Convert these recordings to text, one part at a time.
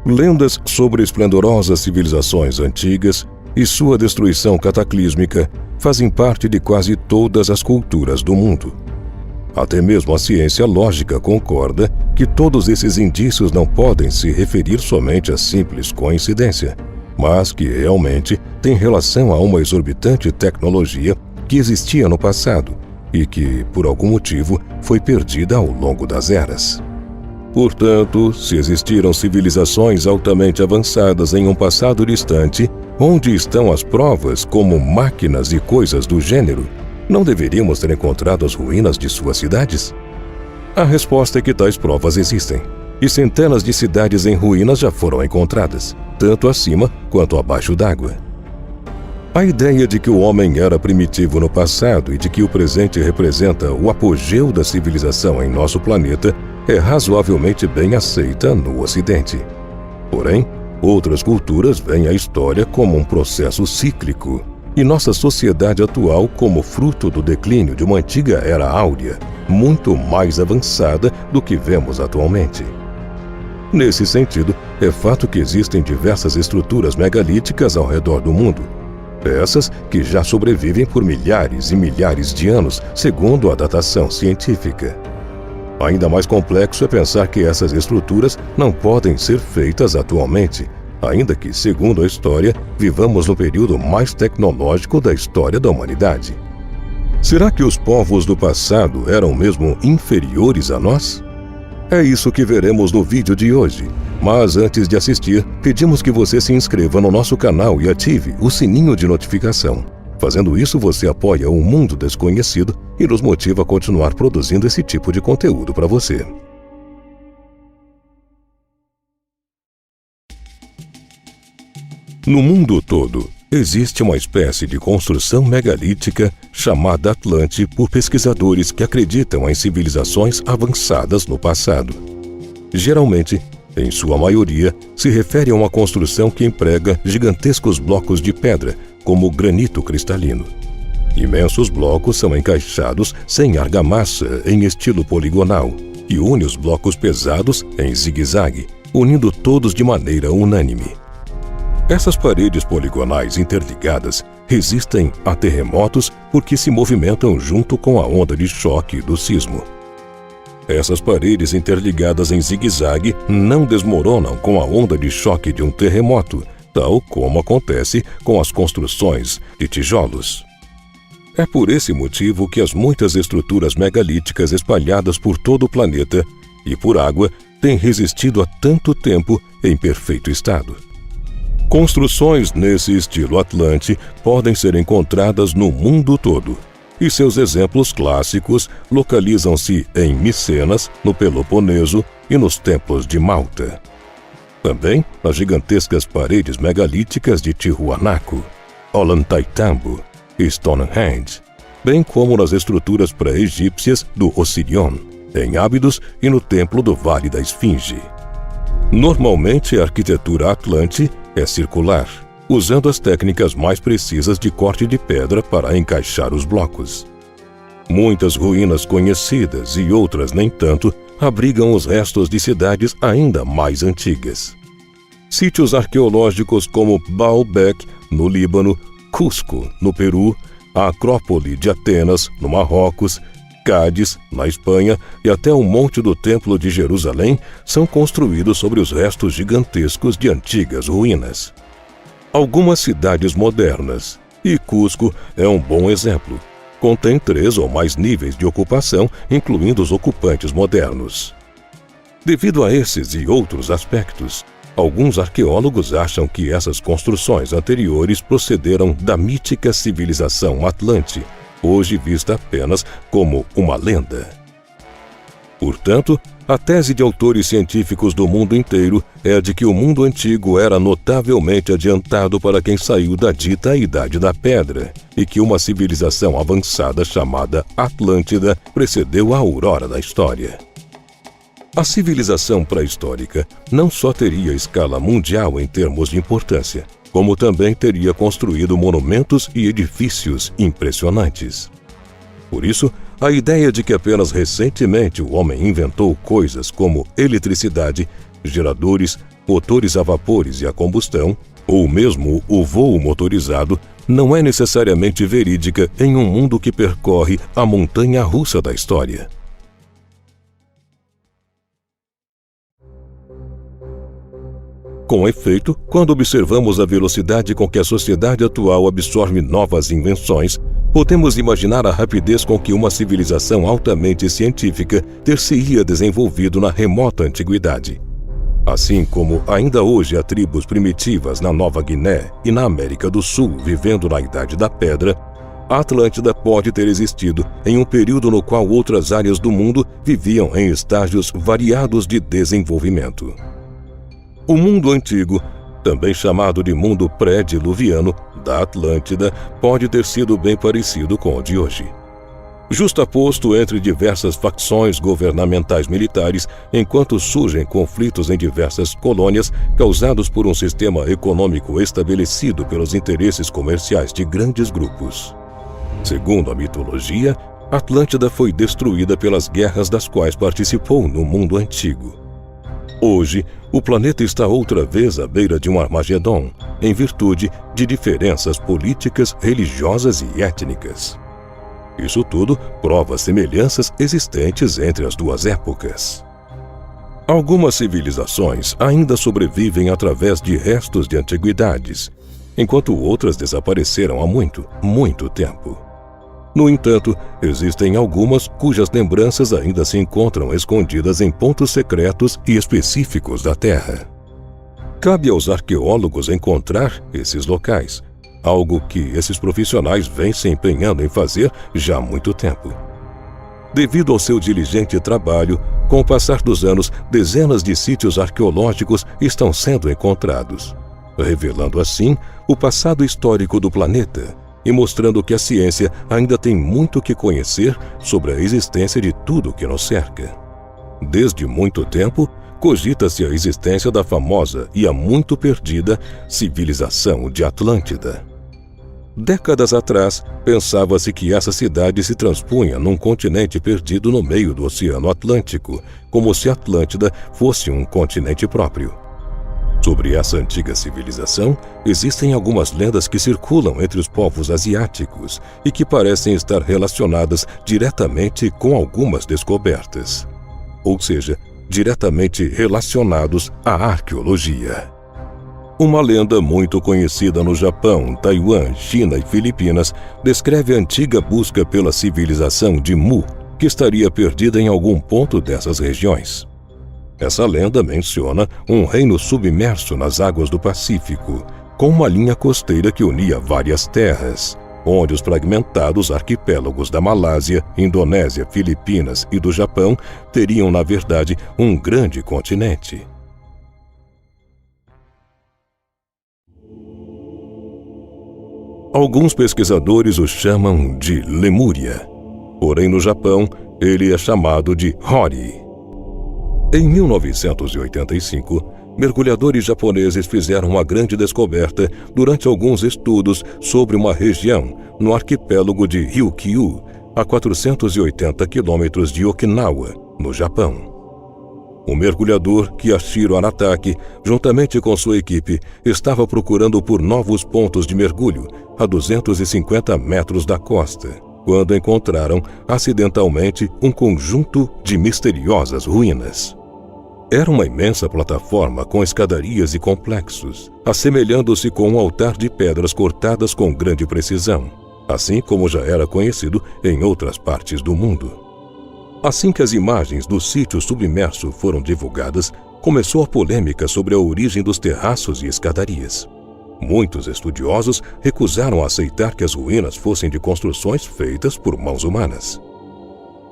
Lendas sobre esplendorosas civilizações antigas e sua destruição cataclísmica fazem parte de quase todas as culturas do mundo. Até mesmo a ciência lógica concorda que todos esses indícios não podem se referir somente a simples coincidência, mas que realmente têm relação a uma exorbitante tecnologia que existia no passado e que, por algum motivo, foi perdida ao longo das eras. Portanto, se existiram civilizações altamente avançadas em um passado distante, onde estão as provas como máquinas e coisas do gênero? Não deveríamos ter encontrado as ruínas de suas cidades? A resposta é que tais provas existem, e centenas de cidades em ruínas já foram encontradas, tanto acima quanto abaixo d'água. A ideia de que o homem era primitivo no passado e de que o presente representa o apogeu da civilização em nosso planeta é razoavelmente bem aceita no Ocidente. Porém, outras culturas veem a história como um processo cíclico, e nossa sociedade atual como fruto do declínio de uma antiga era áurea, muito mais avançada do que vemos atualmente. Nesse sentido, é fato que existem diversas estruturas megalíticas ao redor do mundo, peças que já sobrevivem por milhares e milhares de anos, segundo a datação científica. Ainda mais complexo é pensar que essas estruturas não podem ser feitas atualmente, ainda que, segundo a história, vivamos no período mais tecnológico da história da humanidade. Será que os povos do passado eram mesmo inferiores a nós? É isso que veremos no vídeo de hoje. Mas antes de assistir, pedimos que você se inscreva no nosso canal e ative o sininho de notificação. Fazendo isso, você apoia o mundo desconhecido e nos motiva a continuar produzindo esse tipo de conteúdo para você. No mundo todo, existe uma espécie de construção megalítica chamada Atlante por pesquisadores que acreditam em civilizações avançadas no passado. Geralmente, em sua maioria, se refere a uma construção que emprega gigantescos blocos de pedra, como granito cristalino. Imensos blocos são encaixados sem argamassa em estilo poligonal e une os blocos pesados em zigue-zague, unindo todos de maneira unânime. Essas paredes poligonais interligadas resistem a terremotos porque se movimentam junto com a onda de choque do sismo. Essas paredes interligadas em zigue-zague não desmoronam com a onda de choque de um terremoto, tal como acontece com as construções de tijolos. É por esse motivo que as muitas estruturas megalíticas espalhadas por todo o planeta e por água têm resistido há tanto tempo em perfeito estado. Construções nesse estilo Atlante podem ser encontradas no mundo todo, e seus exemplos clássicos localizam-se em Micenas, no Peloponeso e nos templos de Malta. Também nas gigantescas paredes megalíticas de Tiwanaku, Ollantaytambo e Stonehenge, bem como nas estruturas pré-egípcias do Osirion, em Ábidos e no Templo do Vale da Esfinge. Normalmente, a arquitetura Atlante é circular, usando as técnicas mais precisas de corte de pedra para encaixar os blocos. Muitas ruínas conhecidas e outras nem tanto abrigam os restos de cidades ainda mais antigas. Sítios arqueológicos como Baalbek, no Líbano, Cusco, no Peru, a Acrópole de Atenas, no Marrocos, Cádiz, na Espanha, e até o Monte do Templo de Jerusalém são construídos sobre os restos gigantescos de antigas ruínas. Algumas cidades modernas, e Cusco é um bom exemplo, contém 3 ou mais níveis de ocupação, incluindo os ocupantes modernos. Devido a esses e outros aspectos, alguns arqueólogos acham que essas construções anteriores procederam da mítica civilização Atlante, hoje vista apenas como uma lenda. Portanto, a tese de autores científicos do mundo inteiro é a de que o mundo antigo era notavelmente adiantado para quem saiu da dita Idade da Pedra e que uma civilização avançada chamada Atlântida precedeu a aurora da história. A civilização pré-histórica não só teria escala mundial em termos de importância, como também teria construído monumentos e edifícios impressionantes. Por isso, a ideia de que apenas recentemente o homem inventou coisas como eletricidade geradores, motores a vapores e a combustão, ou mesmo o voo motorizado, não é necessariamente verídica em um mundo que percorre a montanha-russa da história. Com efeito, quando observamos a velocidade com que a sociedade atual absorve novas invenções, podemos imaginar a rapidez com que uma civilização altamente científica ter-se-ia desenvolvido na remota antiguidade. Assim como ainda hoje há tribos primitivas na Nova Guiné e na América do Sul vivendo na Idade da Pedra, a Atlântida pode ter existido em um período no qual outras áreas do mundo viviam em estágios variados de desenvolvimento. O mundo antigo, também chamado de mundo pré-diluviano, da Atlântida, pode ter sido bem parecido com o de hoje. Justaposto entre diversas facções governamentais militares, enquanto surgem conflitos em diversas colônias causados por um sistema econômico estabelecido pelos interesses comerciais de grandes grupos. Segundo a mitologia, Atlântida foi destruída pelas guerras das quais participou no mundo antigo. Hoje, o planeta está outra vez à beira de um Armagedon, em virtude de diferenças políticas, religiosas e étnicas. Isso tudo prova semelhanças existentes entre as duas épocas. Algumas civilizações ainda sobrevivem através de restos de antiguidades, enquanto outras desapareceram há muito, muito tempo. No entanto, existem algumas cujas lembranças ainda se encontram escondidas em pontos secretos e específicos da Terra. Cabe aos arqueólogos encontrar esses locais, algo que esses profissionais vêm se empenhando em fazer já há muito tempo. Devido ao seu diligente trabalho, com o passar dos anos, dezenas de sítios arqueológicos estão sendo encontrados, revelando assim o passado histórico do planeta e mostrando que a ciência ainda tem muito que conhecer sobre a existência de tudo que nos cerca. Desde muito tempo, cogita-se a existência da famosa e há muito perdida civilização de Atlântida. Décadas atrás, pensava-se que essa cidade se transpunha num continente perdido no meio do Oceano Atlântico, como se Atlântida fosse um continente próprio. Sobre essa antiga civilização, existem algumas lendas que circulam entre os povos asiáticos e que parecem estar relacionadas diretamente com algumas descobertas, ou seja, diretamente relacionados à arqueologia. Uma lenda muito conhecida no Japão, Taiwan, China e Filipinas descreve a antiga busca pela civilização de Mu, que estaria perdida em algum ponto dessas regiões. Essa lenda menciona um reino submerso nas águas do Pacífico, com uma linha costeira que unia várias terras, onde os fragmentados arquipélagos da Malásia, Indonésia, Filipinas e do Japão teriam, na verdade, um grande continente. Alguns pesquisadores o chamam de Lemúria, porém no Japão ele é chamado de Hori. Em 1985, mergulhadores japoneses fizeram uma grande descoberta durante alguns estudos sobre uma região no arquipélago de Ryukyu, a 480 quilômetros de Okinawa, no Japão. O mergulhador Kiyashiro Arataki, juntamente com sua equipe, estava procurando por novos pontos de mergulho a 250 metros da costa, quando encontraram, acidentalmente, um conjunto de misteriosas ruínas. Era uma imensa plataforma com escadarias e complexos, assemelhando-se com um altar de pedras cortadas com grande precisão, assim como já era conhecido em outras partes do mundo. Assim que as imagens do sítio submerso foram divulgadas, começou a polêmica sobre a origem dos terraços e escadarias. Muitos estudiosos recusaram aceitar que as ruínas fossem de construções feitas por mãos humanas.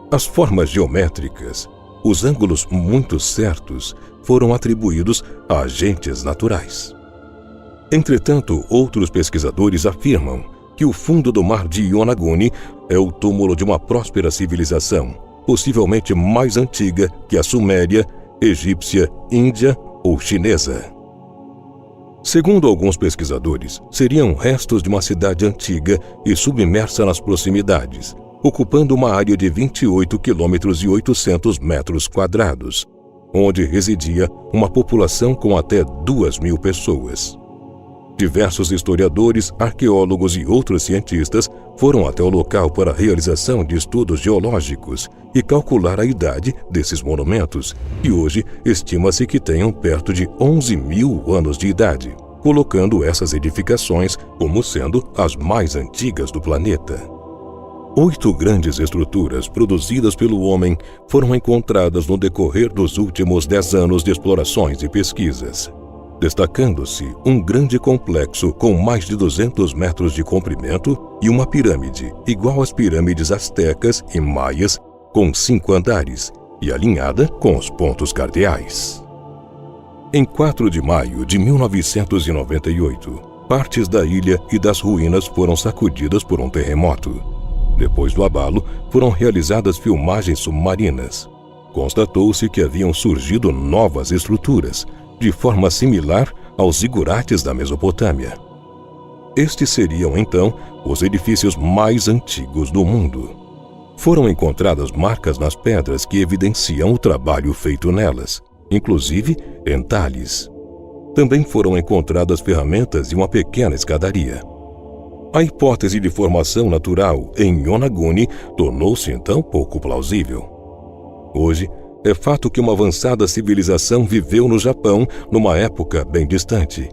As formas geométricas, os ângulos muito certos, foram atribuídos a agentes naturais. Entretanto, outros pesquisadores afirmam que o fundo do mar de Yonaguni é o túmulo de uma próspera civilização, possivelmente mais antiga que a suméria, egípcia, índia ou chinesa. Segundo alguns pesquisadores, seriam restos de uma cidade antiga e submersa nas proximidades, ocupando uma área de 28 km e 800 metros quadrados, onde residia uma população com até 2.000 pessoas. Diversos historiadores, arqueólogos e outros cientistas foram até o local para a realização de estudos geológicos e calcular a idade desses monumentos, que hoje estima-se que tenham perto de 11.000 anos de idade, colocando essas edificações como sendo as mais antigas do planeta. 8 grandes estruturas produzidas pelo homem foram encontradas no decorrer dos últimos 10 anos de explorações e pesquisas, destacando-se um grande complexo com mais de 200 metros de comprimento e uma pirâmide igual às pirâmides astecas e maias, com 5 andares e alinhada com os pontos cardeais. Em 4 de maio de 1998, partes da ilha e das ruínas foram sacudidas por um terremoto. Depois do abalo, foram realizadas filmagens submarinas. Constatou-se que haviam surgido novas estruturas, de forma similar aos zigurates da Mesopotâmia. Estes seriam, então, os edifícios mais antigos do mundo. Foram encontradas marcas nas pedras que evidenciam o trabalho feito nelas, inclusive entalhes. Também foram encontradas ferramentas e uma pequena escadaria. A hipótese de formação natural em Yonaguni tornou-se, então, pouco plausível. Hoje, é fato que uma avançada civilização viveu no Japão numa época bem distante.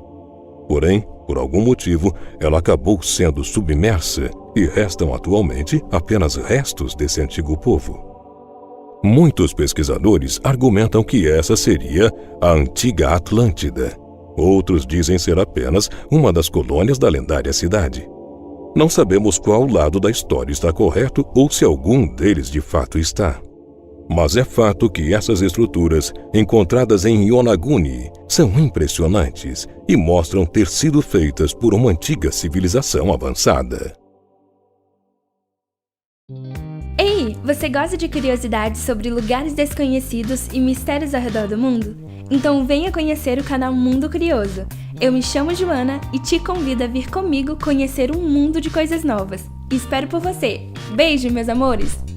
Porém, por algum motivo, ela acabou sendo submersa e restam atualmente apenas restos desse antigo povo. Muitos pesquisadores argumentam que essa seria a antiga Atlântida. Outros dizem ser apenas uma das colônias da lendária cidade. Não sabemos qual lado da história está correto ou se algum deles de fato está. Mas é fato que essas estruturas, encontradas em Yonaguni, são impressionantes e mostram ter sido feitas por uma antiga civilização avançada. Ei, você gosta de curiosidades sobre lugares desconhecidos e mistérios ao redor do mundo? Então venha conhecer o canal Mundo Curioso. Eu me chamo Joana e te convido a vir comigo conhecer um mundo de coisas novas. Espero por você. Beijo, meus amores!